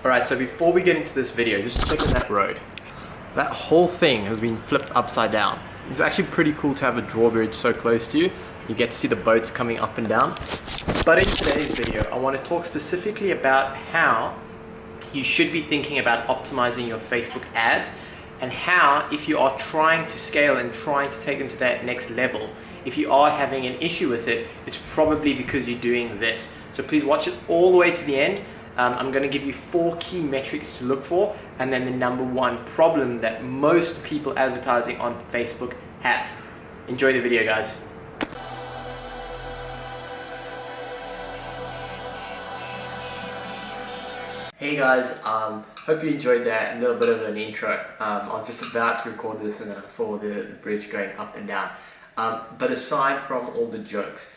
Alright, so before we get into this video, just check out that road. That whole thing has been flipped upside down. It's actually pretty cool to have a drawbridge so close to you. You get to see the boats coming up and down. But in today's video, I want to talk specifically about how you should be thinking about optimizing your Facebook ads, and how, if you are trying to scale and trying to take them to that next level, if you are having an issue with it, it's probably because you're doing this. So please watch it all the way to the end. I'm going to give you 4 key metrics to look for, and then the number 1 problem that most people advertising on Facebook have. Enjoy the video, guys. Hey guys, hope you enjoyed that little bit of an intro. I was just about to record this and then I saw the bridge going up and down. But aside from all the jokes,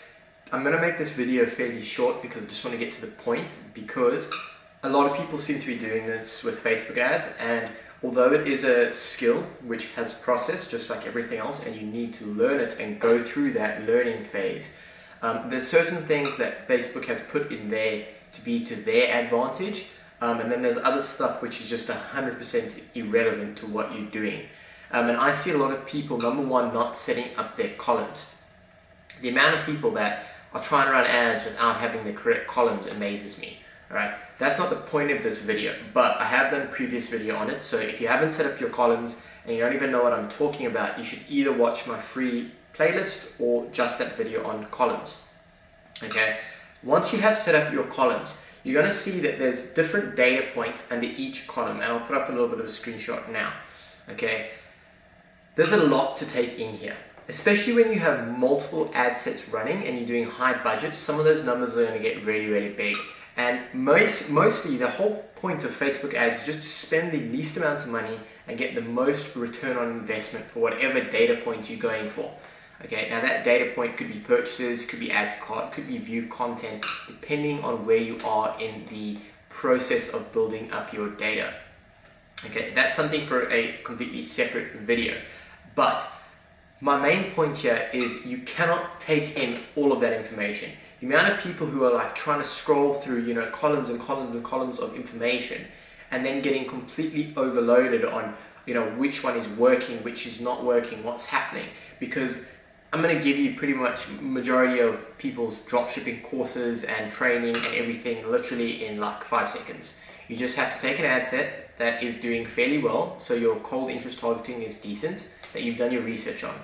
I'm going to make this video fairly short because I just want to get to the point, because a lot of people seem to be doing this with Facebook ads, and although it is a skill which has a process just like everything else, and you need to learn it and go through that learning phase, there's certain things that Facebook has put in there to be to their advantage, and then there's other stuff which is just 100% irrelevant to what you're doing. And I see a lot of people, number one, not setting up their columns. The amount of people that are trying to run ads without having the correct columns amazes me. Alright, that's not the point of this video, but I have done a previous video on it, so if you haven't set up your columns and you don't even know what I'm talking about, you should either watch my free playlist or just that video on columns. Okay, once you have set up your columns, you're going to see that there's different data points under each column, and I'll put up a little bit of a screenshot now. Okay, there's a lot to take in here. Especially when you have multiple ad sets running and you're doing high budgets, some of those numbers are going to get really, really big. And mostly the whole point of Facebook ads is just to spend the least amount of money and get the most return on investment for whatever data point you're going for. Okay, now that data point could be purchases, could be add to cart, could be view content, depending on where you are in the process of building up your data. Okay, that's something for a completely separate video. But my main point here is you cannot take in all of that information. The amount of people who are like trying to scroll through, columns and columns and columns of information, and then getting completely overloaded on, which one is working, which is not working, what's happening. Because I'm going to give you pretty much majority of people's dropshipping courses and training and everything literally in like 5 seconds. You just have to take an ad set that is doing fairly well, so your cold interest targeting is decent, that you've done your research on.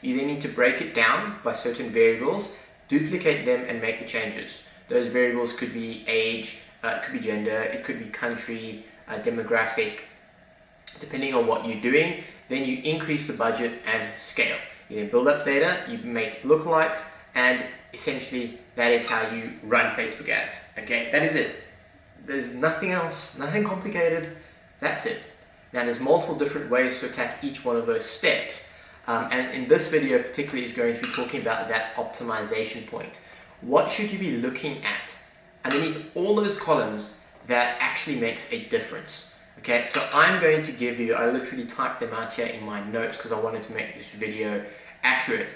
You then need to break it down by certain variables, duplicate them and make the changes. Those variables could be age, it could be gender, it could be country, demographic, depending on what you're doing. Then you increase the budget and scale. You then build up data, you make lookalikes, and essentially that is how you run Facebook ads. Okay, that is it. There's nothing else, nothing complicated, that's it. Now there's multiple different ways to attack each one of those steps. And in this video particularly is going to be talking about that optimization point. What should you be looking at underneath all those columns that actually makes a difference? Okay, so I'm going to give you, I literally typed them out here in my notes because I wanted to make this video accurate.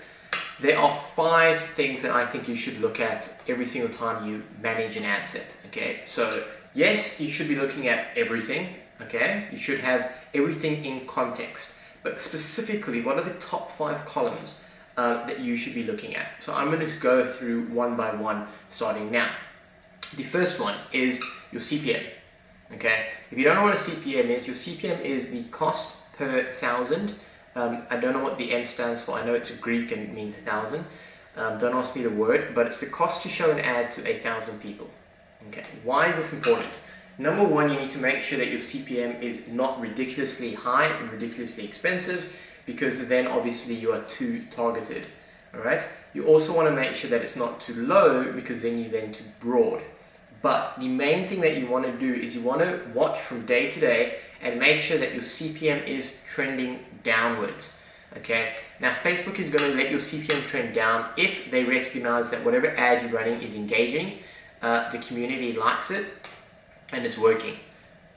There are 5 things that I think you should look at every single time you manage an ad set. Okay, so yes, you should be looking at everything. Okay, you should have everything in context. But specifically, what are the top 5 columns that you should be looking at? So I'm going to go through one by one, starting now. The first one is your CPM. Okay, if you don't know what a CPM is, your CPM is the cost per 1,000. I don't know what the M stands for. I know it's Greek and it means 1,000. Don't ask me the word, but it's the cost to show an ad to 1,000 people. Okay, why is this important? Number one, you need to make sure that your CPM is not ridiculously high and ridiculously expensive, because then obviously you are too targeted. Alright? You also want to make sure that it's not too low, because then you're then too broad. But the main thing that you want to do is you want to watch from day to day and make sure that your CPM is trending downwards. Okay? Now Facebook is going to let your CPM trend down if they recognize that whatever ad you're running is engaging, the community likes it, and it's working.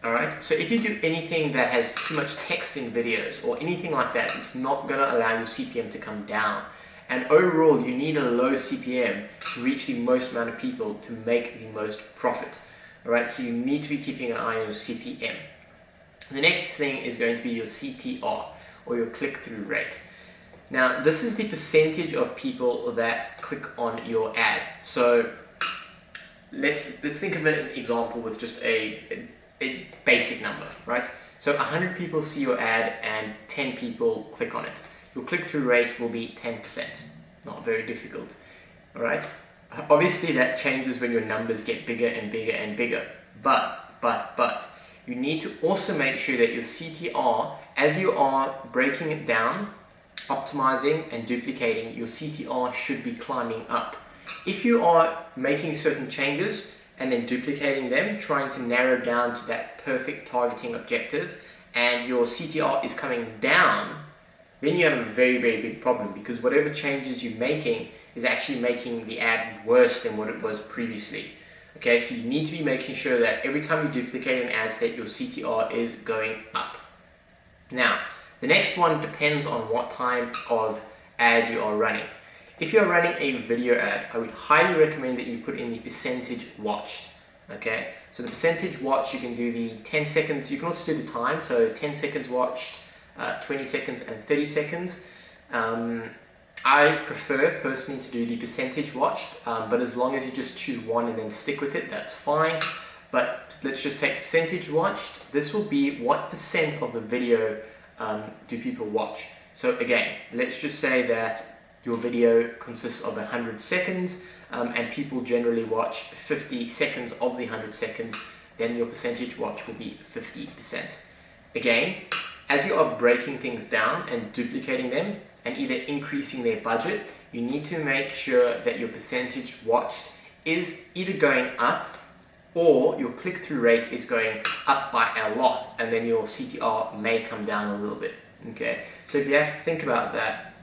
Alright, so if you do anything that has too much text in videos or anything like that, it's not going to allow your CPM to come down. And overall, you need a low CPM to reach the most amount of people to make the most profit. Alright, so you need to be keeping an eye on your CPM. The next thing is going to be your CTR, or your click-through rate. Now, this is the percentage of people that click on your ad. So let's think of an example with just a basic number, right? So 100 people see your ad and 10 people click on it. Your click-through rate will be 10%. Not very difficult, all right? Obviously that changes when your numbers get bigger and bigger and bigger. But you need to also make sure that your CTR, as you are breaking it down, optimizing and duplicating, your CTR should be climbing up. If you are making certain changes and then duplicating them, trying to narrow down to that perfect targeting objective, and your CTR is coming down, then you have a very, very big problem, because whatever changes you're making is actually making the ad worse than what it was previously. Okay, so you need to be making sure that every time you duplicate an ad set, your CTR is going up. Now, the next one depends on what type of ad you are running. If you're running a video ad, I would highly recommend that you put in the percentage watched. Okay, so the percentage watched, you can do the 10 seconds, you can also do the time, so 10 seconds watched, 20 seconds and 30 seconds. I prefer personally to do the percentage watched, but as long as you just choose one and then stick with it, that's fine. But let's just take percentage watched. This will be what percent of the video do people watch. So again, let's just say that your video consists of 100 seconds and people generally watch 50 seconds of the 100 seconds, then your percentage watch will be 50%. Again, as you are breaking things down and duplicating them and either increasing their budget, you need to make sure that your percentage watched is either going up or your click-through rate is going up by a lot, and then your CTR may come down a little bit. Okay, so if you have to think about that,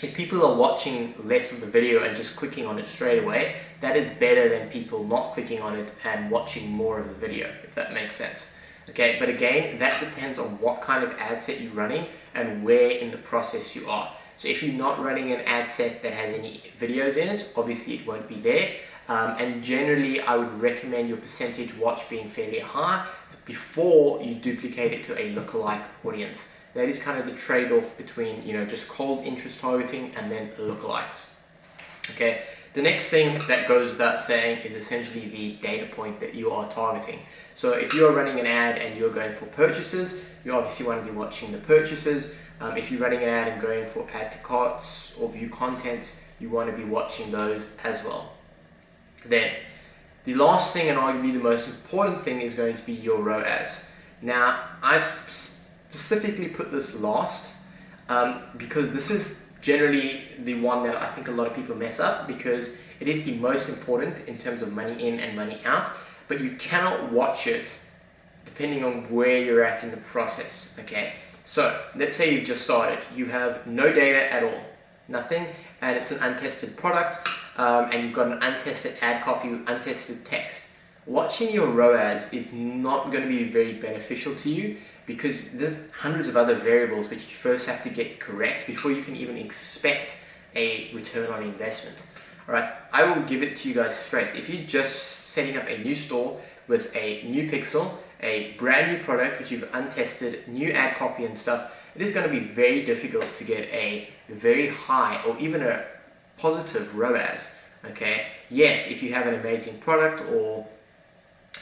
if people are watching less of the video and just clicking on it straight away, that is better than people not clicking on it and watching more of the video, if that makes sense. Okay, but again, that depends on what kind of ad set you're running and where in the process you are. So if you're not running an ad set that has any videos in it, obviously it won't be there. And generally, I would recommend your percentage watch being fairly high before you duplicate it to a lookalike audience. That is kind of the trade-off between, just cold interest targeting and then lookalikes. Okay, the next thing that goes without saying is essentially the data point that you are targeting. So if you're running an ad and you're going for purchases, you obviously want to be watching the purchases. If you're running an ad and going for add to carts or view contents, you want to be watching those as well. Then, the last thing and arguably the most important thing is going to be your ROAS. Now, I've specifically put this last because this is generally the one that I think a lot of people mess up, because it is the most important in terms of money in and money out, but you cannot watch it depending on where you're at in the process. Okay, so let's say you've just started, you have no data at all, nothing, and it's an untested product, and you've got an untested ad copy, untested text. Watching your ROAS is not going to be very beneficial to you, because there's hundreds of other variables which you first have to get correct before you can even expect a return on investment. Alright, I will give it to you guys straight. If you're just setting up a new store with a new pixel, a brand new product which you've untested, new ad copy and stuff, it is going to be very difficult to get a very high or even a positive ROAS. Okay, yes, if you have an amazing product or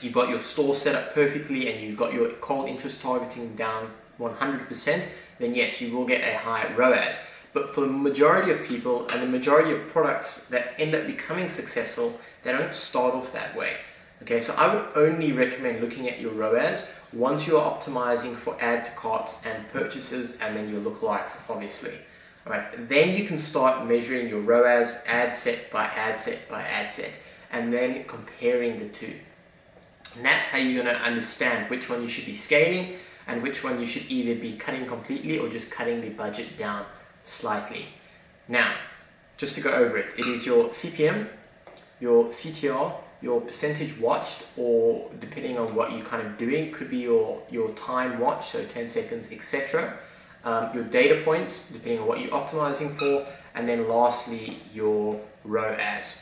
you've got your store set up perfectly and you've got your cold interest targeting down 100%, then yes, you will get a high ROAS. But for the majority of people and the majority of products that end up becoming successful, they don't start off that way. Okay, so I would only recommend looking at your ROAS once you're optimizing for add to carts and purchases, and then your lookalikes, obviously. Alright, then you can start measuring your ROAS ad set by ad set by ad set, and then comparing the two. And that's how you're going to understand which one you should be scaling and which one you should either be cutting completely or just cutting the budget down slightly. Now, just to go over it, it is your CPM, your CTR, your percentage watched, or depending on what you're kind of doing, could be your time watched, so 10 seconds, etc. Your data points, depending on what you're optimizing for, and then lastly, your ROAS.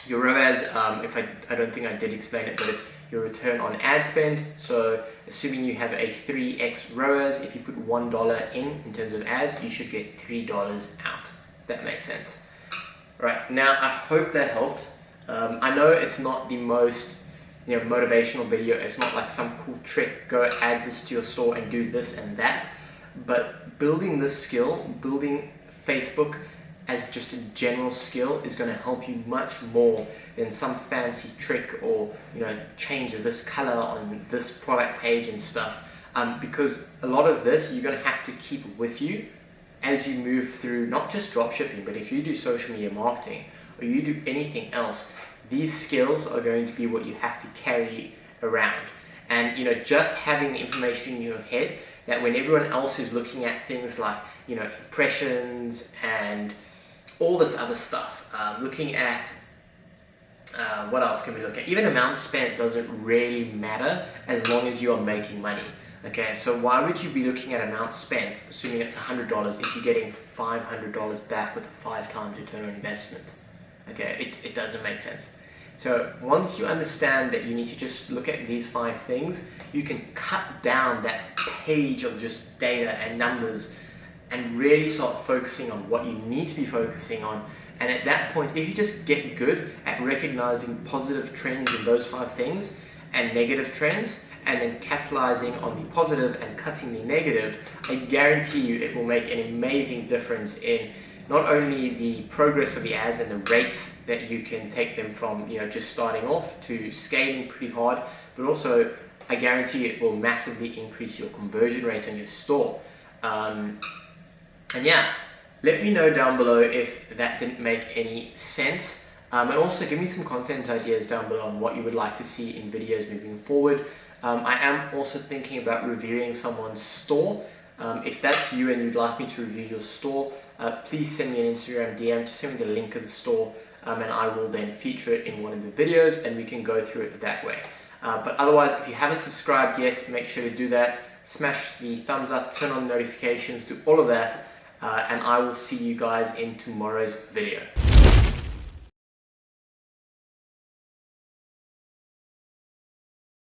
Your ROAS, I don't think I did explain it, but it's your return on ad spend. So assuming you have a 3x ROAS, if you put $1 in terms of ads, you should get $3 out, if that makes sense. Right, now I hope that helped. I know it's not the most motivational video. It's not like some cool trick, go add this to your store and do this and that. But building this skill, building Facebook as just a general skill is going to help you much more than some fancy trick or change of this color on this product page and stuff. Because a lot of this you're going to have to keep with you as you move through not just dropshipping, but if you do social media marketing or you do anything else, these skills are going to be what you have to carry around. And just having the information in your head that when everyone else is looking at things like impressions and all this other stuff, looking at what else can we look at? Even amount spent doesn't really matter as long as you are making money. Okay, so why would you be looking at amount spent, assuming it's $100, if you're getting $500 back with a 5 times return on investment? Okay, it doesn't make sense. So once you understand that you need to just look at these 5 things, you can cut down that page of just data and numbers and really start focusing on what you need to be focusing on. And at that point, if you just get good at recognizing positive trends in those 5 things and negative trends, and then capitalizing on the positive and cutting the negative, I guarantee you it will make an amazing difference in not only the progress of the ads and the rates that you can take them from just starting off to scaling pretty hard, but also I guarantee it will massively increase your conversion rate on your store. And yeah, let me know down below if that didn't make any sense. And also give me some content ideas down below on what you would like to see in videos moving forward. I am also thinking about reviewing someone's store. If that's you and you'd like me to review your store, please send me an Instagram DM, just send me the link of the store, and I will then feature it in one of the videos and we can go through it that way. But otherwise, if you haven't subscribed yet, make sure to do that. Smash the thumbs up, turn on notifications, do all of that, and I will see you guys in tomorrow's video.